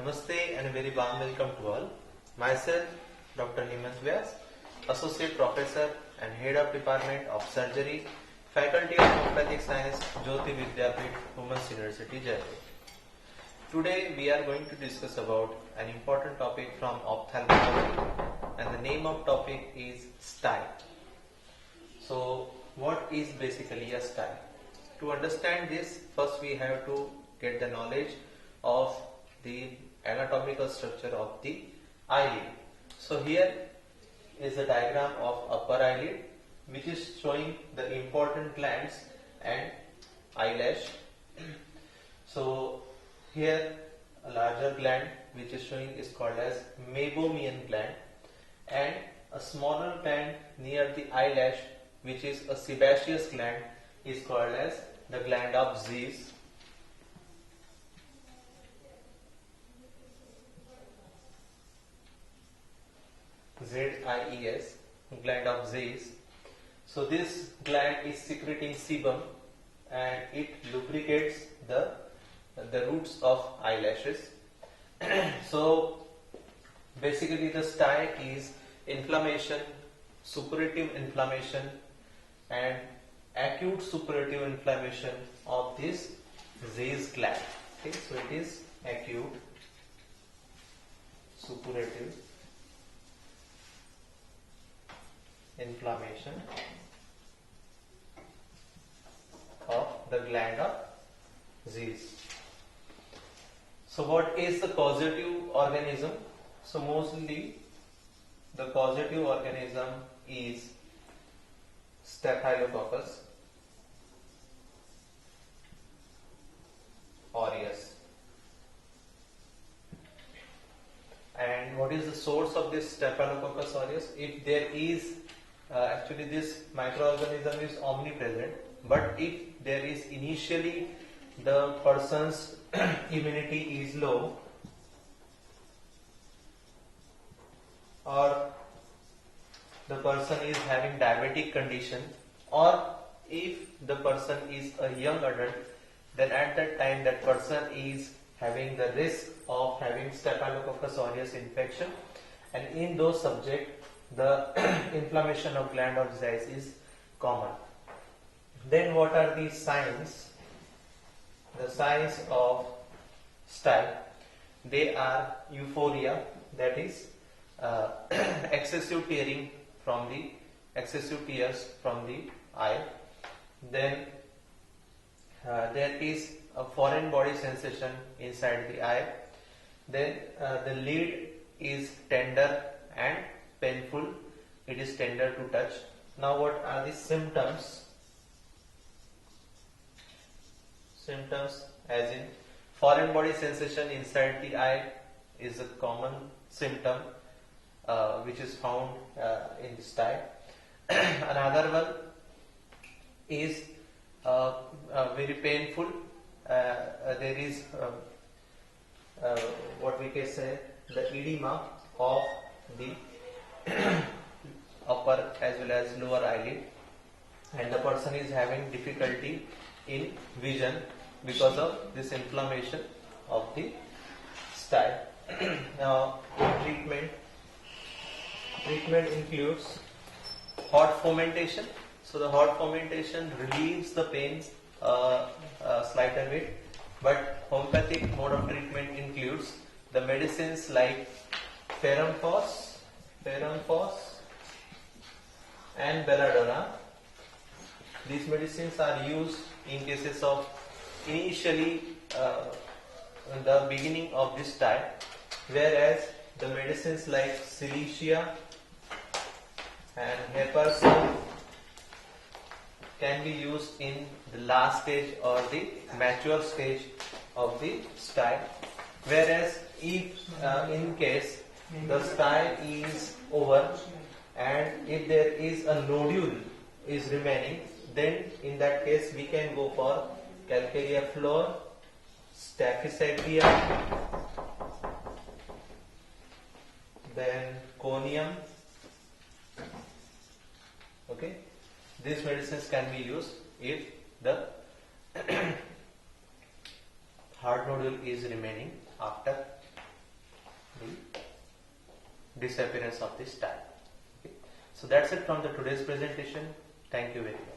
Namaste and a very warm welcome to all. Myself, Dr. Hemant Vyas, Associate Professor and Head of Department of Surgery, Faculty of Homeopathic Science, Jyoti Vidyapeeth, Women's University, Jaipur. Today we are going to discuss about an important topic from ophthalmology, and the name of topic is style. So what is basically a style? To understand this, first we have to get the knowledge of the anatomical structure of the eyelid. So here is a diagram of upper eyelid, which is showing the important glands and eyelash. So here a larger gland which is showing is called as meibomian gland, and a smaller gland near the eyelash, which is a sebaceous gland, is called as the gland of Zeiss. ZIES, gland of Zeiss. So this gland is secreting sebum and it lubricates the roots of eyelashes. So basically the style is inflammation, suppurative inflammation and acute suppurative inflammation of this Zeiss gland. Okay, so it is acute suppurative inflammation of the gland of Zeiss. So what is the causative organism? So mostly the causative organism is Staphylococcus aureus. And what is the source of this Staphylococcus aureus? If there is actually this microorganism is omnipresent, but if there is initially the person's immunity is low, or the person is having diabetic condition, or if the person is a young adult, then at that time that person is having the risk of having Staphylococcus aureus infection, and in those subjects the inflammation of gland of Zeiss is common. Then what are the signs? The signs of style, they are euphoria, that is excessive tears from the eye. Then there is a foreign body sensation inside the eye. Then the lid is tender and painful. It is tender to touch. Now what are the symptoms? Symptoms as in foreign body sensation inside the eye is a common symptom which is found in this type. Another one is very painful. There is what we can say the edema of the upper as well as lower eyelid, and the person is having difficulty in vision because of this inflammation of the style. Now treatment includes hot fomentation. So the hot fomentation relieves the pains slight bit, but homeopathic mode of treatment includes the medicines like ferrum phos and belladonna. These medicines are used in cases of initially the beginning of this type, whereas the medicines like Silicea and Heparin can be used in the last stage or the mature stage of the style. Whereas if in case the style is over and if there is a nodule is remaining, then in that case we can go for Calcarea flor, Staphysatia, then Conium. Okay, these medicines can be used if the hard nodule is remaining after disappearance of this type. Okay. So that's it from the today's presentation. Thank you very much.